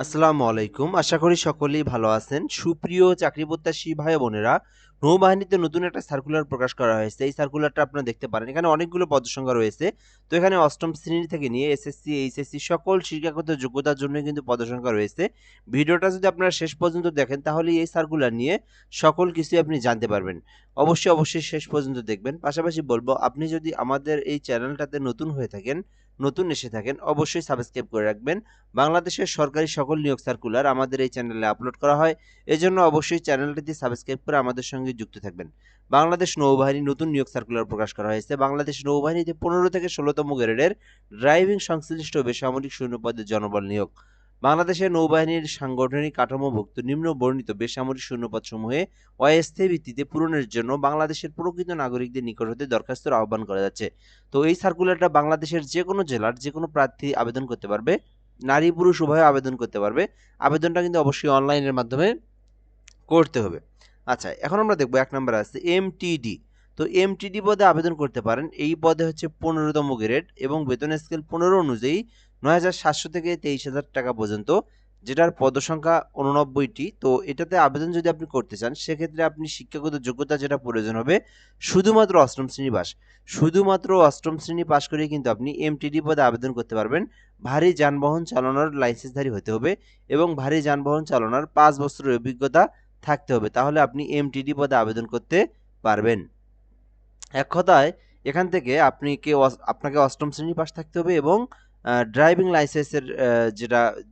আসসালামু আলাইকুম। আশা করি সকলেই ভালো আছেন। সুপ্রিয় চাকরি প্রত্যাশী ভাই বোনেরা, নৌবাহিনীতে নতুন একটা সার্কুলার প্রকাশ করা হয়েছে। এই সার্কুলারটা আপনারা দেখতে পারেন। এখানে অনেকগুলো পদসংখ্যা রয়েছে। তো এখানে ৮ম শ্রেণী থেকে নিয়ে এসএসসি, এইচএসসি সকল শিক্ষাগত যোগ্যতার জন্য কিন্তু পদসংখ্যা রয়েছে। ভিডিওটা যদি আপনারা শেষ পর্যন্ত দেখেন তাহলে এই সার্কুলার নিয়ে সকল কিছুই আপনি জানতে পারবেন। অবশ্যই শেষ পর্যন্ত দেখবেন। পাশাপাশি বলবো, আপনি যদি আমাদের এই চ্যানেলটাতে নতুন এসে থাকেন, অবশ্যই সাবস্ক্রাইব করে রাখবেন। বাংলাদেশের সরকারি সকল নিয়োগ সার্কুলার আমাদের এই চ্যানেলে আপলোড করা হয়। এজন্য অবশ্যই চ্যানেলটিতে সাবস্ক্রাইব করে আমাদের সঙ্গে যুক্ত থাকবেন। বাংলাদেশ নৌবাহিনী নতুন নিয়োগ সার্কুলার প্রকাশ করা হয়েছে। বাংলাদেশ নৌবাহিনীতে ১৫ থেকে ১৬তম গ্রেডের ড্রাইভিং সংশ্লিষ্ট বেসামরিক শূন্যপদে জনবল নিয়োগ। বাংলাদেশের নৌবাহিনীর সাংগঠনিক কাঠামোভুক্ত নিম্ন বর্ণিত বেসামরিক শূন্যপদসমূহে অস্থায়ী ভিত্তিতে পূরণের জন্য বাংলাদেশের প্রকৃত নাগরিকদের নিকট হতে দরখাস্তের আহ্বান করা যাচ্ছে। তো এই সার্কুলারটা বাংলাদেশের যে কোনো জেলার যে কোনো প্রার্থী আবেদন করতে পারবে। নারী পুরুষ উভয়ে আবেদন করতে পারবে। আবেদনটা কিন্তু অবশ্যই অনলাইনের মাধ্যমে করতে হবে। আচ্ছা, এখন আমরা দেখব ১ নম্বরে আছে এমটিডি। তো এমটিডি পদে আবেদন করতে পারেন। এই পদে হচ্ছে ১৫তম গ্রেড এবং বেতন স্কেল ১৫ অনুযায়ী ৯,৭০০ থেকে ২৩,০০০ টাকা পর্যন্ত, যেটার পদসংখ্যা ৮৯টি। তো এটাতে আবেদন যদি আপনি করতে চান, সেক্ষেত্রে আপনি শিক্ষাগত যোগ্যতা যেটা প্রয়োজন হবে, শুধুমাত্র ৮ম শ্রেণী পাস। শুধুমাত্র ৮ম শ্রেণী পাস করেই কিন্তু আপনি এমটিডি পদে আবেদন করতে পারবেন। ভারী যানবাহন চালানোর লাইসেন্সধারী হতে হবে এবং ভারী যানবাহন চালানোর ৫ বছরের অভিজ্ঞতা থাকতে হবে। তাহলে আপনি এমটিডি পদে আবেদন করতে পারবেন। এক কথায় এখান থেকে আপনাকে ৮ম শ্রেণী পাস থাকতে হবে এবং ড্রাইভিং লাইসেন্সের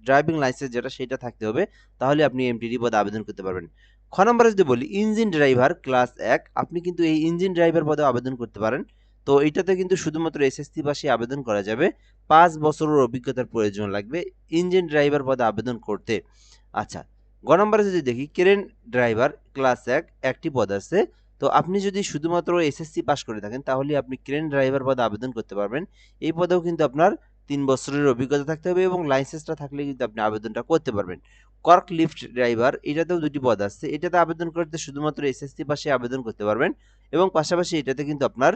ড্রাইভিং লাইসেন্স যেটা সেটা থাকতে হবে। তাহলে আপনি এমটিডি পদে আবেদন করতে পারবেন। খ নম্বরে যদি বলি ইঞ্জিন ড্রাইভার ক্লাস ১, আপনি কিন্তু এই ইঞ্জিন ড্রাইভার পদে আবেদন করতে পারেন। তো এইটাতে কিন্তু শুধুমাত্র এসএসসি পাশে আবেদন করা যাবে। ৫ বছরের অভিজ্ঞতার প্রয়োজন লাগবে ইঞ্জিন ড্রাইভার পদে আবেদন করতে। আচ্ছা, গ নম্বরে যদি দেখি ক্রেন ড্রাইভার ক্লাস ১, একটি পদ আছে। তো আপনি যদি শুধুমাত্র এসএসসি পাস করে থাকেন তাহলে আপনি ক্রেন ড্রাইভার পদে আবেদন করতে পারবেন। এই পদেও কিন্তু আপনার ৩ বছরের অভিজ্ঞতা থাকতে হবে এবং লাইসেন্সটা থাকলে কিন্তু আপনি আবেদনটা করতে পারবেন। কর্ক লিফট ড্রাইভার, এটাতেও ২টি পদ আছে। এটাতে আবেদন করতে শুধুমাত্র এসএসসি পাশে আবেদন করতে পারবেন এবং পাশাপাশি এটাতে কিন্তু আপনার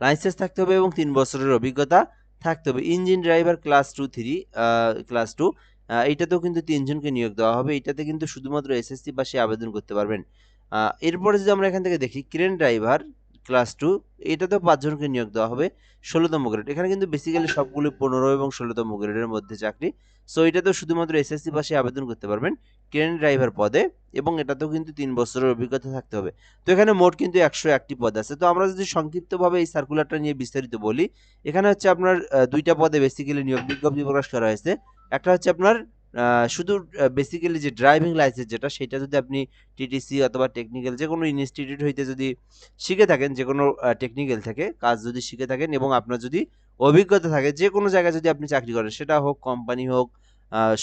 লাইসেন্স থাকতে হবে এবং ৩ বছরের অভিজ্ঞতা থাকতে হবে। ইঞ্জিন ড্রাইভার ক্লাস ২, এইটাতেও কিন্তু ৩ জনকে নিয়োগ দেওয়া হবে। এটাতে কিন্তু শুধুমাত্র এসএসসি পাশে আবেদন করতে পারবেন। এরপরে যদি আমরা এখান থেকে দেখি ক্রেন ড্রাইভার ক্লাস ২, এটাতেও ৫ জনকে নিয়োগ দেওয়া হবে। ১৬তম গ্রেড। এখানে কিন্তু বেসিক্যালি সবগুলো ১৫ এবং ১৬তম গ্রেডের মধ্যে চাকরি। সো এটাতেও শুধুমাত্র এসএসসি পাশে আবেদন করতে পারবেন ক্রেন ড্রাইভার পদে এবং এটাতেও কিন্তু ৩ বছরের অভিজ্ঞতা থাকতে হবে। তো এখানে মোট কিন্তু ১০১টি পদ আছে। তো আমরা যদি সংক্ষিপ্তভাবে এই সার্কুলারটা নিয়ে বিস্তারিত বলি, এখানে হচ্ছে আপনার ২টা পদে বেসিক্যালি নিয়োগ বিজ্ঞপ্তি প্রকাশ করা হয়েছে। একটা হচ্ছে আপনার শুধু বেসিক্যালি যে ড্রাইভিং লাইসেন্স যেটা, সেটা যদি আপনি টিটিসি অথবা টেকনিক্যাল যেকোনো ইনস্টিটিউট হইতে যদি শিখে থাকেন, যেকোনো টেকনিক্যাল থেকে কাজ যদি শিখে থাকেন এবং আপনার যদি অভিজ্ঞতা থাকে, যেকোনো জায়গায় যদি আপনি চাকরি করেন, সেটা হোক কোম্পানি হোক,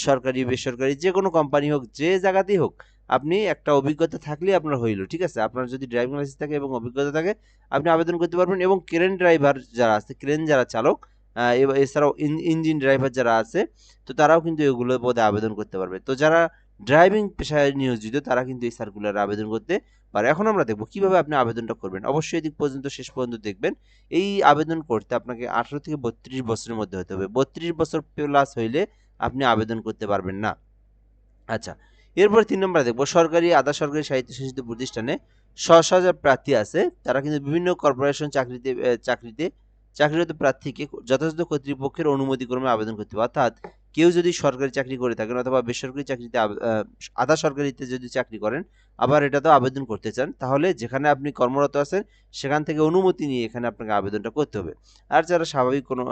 সরকারি, বেসরকারি যেকোনো কোম্পানি হোক, যে জায়গাতেই হোক, আপনি একটা অভিজ্ঞতা থাকলেই আপনার হইল। ঠিক আছে? আপনার যদি ড্রাইভিং লাইসেন্স থাকে এবং অভিজ্ঞতা থাকে, আপনি আবেদন করতে পারবেন এবং ক্রেন ড্রাইভার যারা আছে, ক্রেন যারা চালক, এছাড়াও ইঞ্জিন ড্রাইভার যারা আছে, তো তারাও কিন্তু এগুলোর পদে আবেদন করতে পারবে। তো যারা ড্রাইভিং পেশায় নিয়োজিত তারা কিন্তু এই সার্কুলারে আবেদন করতে পারে। এখন আমরা দেখব কিভাবে আপনি আবেদনটা করবেন। অবশ্যই এদিক পর্যন্ত শেষ পর্যন্ত দেখবেন। এই আবেদন করতে আপনাকে ১৮ থেকে ৩২ বছরের মধ্যে হতে হবে। ৩২ বছর প্লাস হইলে আপনি আবেদন করতে পারবেন না। আচ্ছা, এরপর ৩ নম্বরে দেখব সরকারি, আধা সরকারি, স্বায়ত্তশাসিত প্রতিষ্ঠানে স্ব যারা প্রার্থী আছে তারা কিন্তু বিভিন্ন কর্পোরেশন চাকরিরত প্রার্থীকে যথাযথ কর্তৃপক্ষের অনুমতিক্রমে আবেদন করতে হবে। অর্থাৎ কেউ যদি সরকারি চাকরি করে থাকেন অথবা বেসরকারি চাকরিতে আধা সরকারিতে যদি চাকরি করেন, আবার এটাতেও আবেদন করতে চান, তাহলে যেখানে আপনি কর্মরত আছেন সেখান থেকে অনুমতি নিয়ে এখানে আপনাকে আবেদনটা করতে হবে। আর যারা স্বাভাবিক কোনো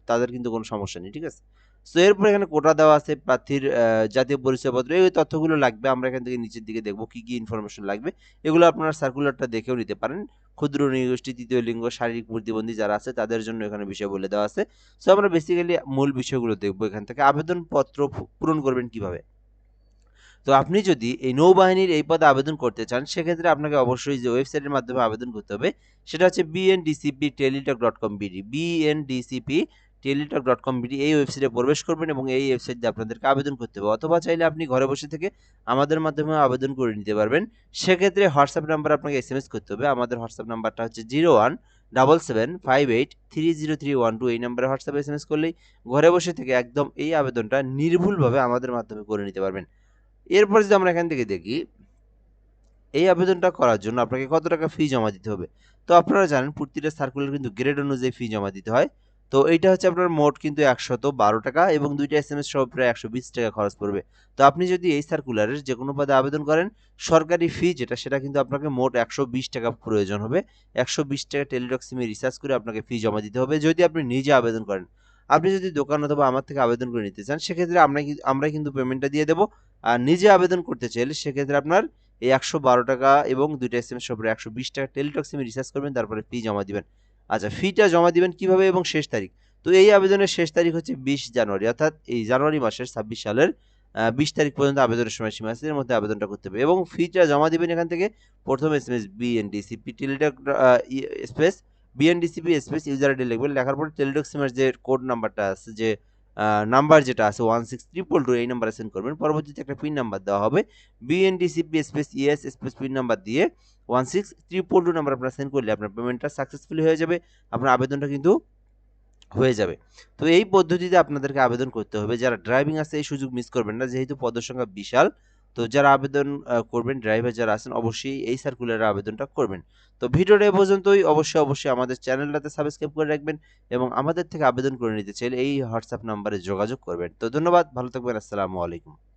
তাদের কিন্তু কোনো সমস্যা নেই। ঠিক আছে? সো এরপর এখানে কোটা দেওয়া আছে, প্রার্থীর জাতীয় পরিচয়পত্র, এই তথ্যগুলো লাগবে। আমরা এখান থেকে নিচের দিকে দেখব কি কি ইনফরমেশন লাগবে। এগুলো আপনারা সার্কুলারটা দেখেও নিতে পারেন। ক্ষুদ্র নৃগোষ্ঠী, তৃতীয় লিঙ্গ, শারীরিক প্রতিবন্ধী যারা আছে তাদের জন্য এখানে বিষয় বলে দেওয়া আছে। সো আমরা বেসিক্যালি মূল বিষয়গুলো দেখব এখান থেকে। আবেদনপত্র পূরণ করবেন কিভাবে? তো আপনি যদি এই নৌবাহিনীর এই পদে আবেদন করতে চান, সেক্ষেত্রে আপনাকে অবশ্যই যে ওয়েবসাইটের মাধ্যমে আবেদন করতে হবে, সেটা হচ্ছে bndcp.teletalk.com.bd, bndcp.teletalk.com.bd, এই ওয়েবসাইটে প্রবেশ করবেন এবং এই ওয়েবসাইট দিয়ে আপনাদেরকে আবেদন করতে হবে। অথবা চাইলে আপনি ঘরে বসে থেকে আমাদের মাধ্যমে আবেদন করে নিতে পারবেন। সেক্ষেত্রে হোয়াটসঅ্যাপ নাম্বার আপনাকে এসএমএস করতে হবে। আমাদের হোয়াটসঅ্যাপ নাম্বারটা হচ্ছে 77583031 এই নাম্বারে হোয়াটসঅ্যাপে SMS করলেই ঘরে বসে থেকে একদম এই আবেদনটা নির্ভুলভাবে আমাদের মাধ্যমে করে নিতে পারবেন। এরপর যদি আমরা এখান থেকে দেখি, এই আবেদনটা করার জন্য আপনাকে কত টাকা ফি জমা দিতে হবে। তো আপনারা জানেন প্রতিটা সার্কুলার কিন্তু গ্রেড অনুযায়ী ফি জমা দিতে হয়। তো এইটা হচ্ছে আপনার মোট কিন্তু ১১২ টাকা এবং ২টা SMS সহ প্রায় ১২০ টাকা খরচ পড়বে। তো আপনি যদি এই সার্কুলারের যেকোনো পদে আবেদন করেন, সরকারি ফি যেটা সেটা কিন্তু আপনাকে মোট ১২০ টাকা প্রয়োজন হবে। ১২০ টাকা টেলিটক সিমে রিচার্জ করে আপনাকে ফি জমা দিতে হবে যদি আপনি নিজে আবেদন করেন। আপনি যদি দোকান অথবা আমার থেকে আবেদন করে নিতে চান সেক্ষেত্রে আমরা কিন্তু পেমেন্টটা দিয়ে দেব। আর নিজে আবেদন করতে চাইলে সেক্ষেত্রে আপনার এই ১১২ টাকা এবং ২টা SMS সহ প্রায় ১২০ টাকা টেলিটক সিমে রিচার্জ করবেন, তারপরে ফি জমা দিবেন। আচ্ছা, ফিটা জমা দিবেন কিভাবে এবং শেষ তারিখ? তো এই আবেদনের শেষ তারিখ হচ্ছে ২০ জানুয়ারি, অর্থাৎ এই জানুয়ারি মাসের ২৬ সালের ২০ তারিখ পর্যন্ত আবেদনের সময়সীমা আছে, এর মধ্যে আবেদনটা করতে হবে এবং ফিটা জমা দিবেন এখান থেকে। প্রথম SMS BNDCP Teletalk space BNDCP space user ID লিখবেন। লেখার পরে টেলিটক সিমের যে কোড নাম্বারটা আছে, যে নাম্বার যেটা আছে 16222 এই নাম্বারে সেন্ড করবেন। পরবর্তীতে একটা পিন নাম্বার দেওয়া হবে। BNDCP space ES space pin number দিয়ে 16322 নাম্বার আপনারা সেন্ড করলে আপনার পেমেন্টটা সাকসেসফুলি হয়ে যাবে। আপনার আবেদনটা কিন্তু হয়ে যাবে। তো এই পদ্ধতিতে আপনাদেরকে আবেদন করতে হবে। যারা ড্রাইভিং আছে এই সুযোগ মিস করবেন না, যেহেতু পদের সংখ্যা বিশাল। তো যারা আবেদন করবেন, ড্রাইভার যারা আছেন অবশ্যই এই সার্কুলারের আবেদনটা করবেন। তো ভিডিওটা এ পর্যন্তই। অবশ্যই আমাদের চ্যানেলটাতে সাবস্ক্রাইব করে রাখবেন এবং আমাদের থেকে আবেদন করে নিতে চাইলে এই হোয়াটসঅ্যাপ নাম্বারে যোগাযোগ করবেন। তো ধন্যবাদ, ভালো থাকবেন। আসসালামু আলাইকুম।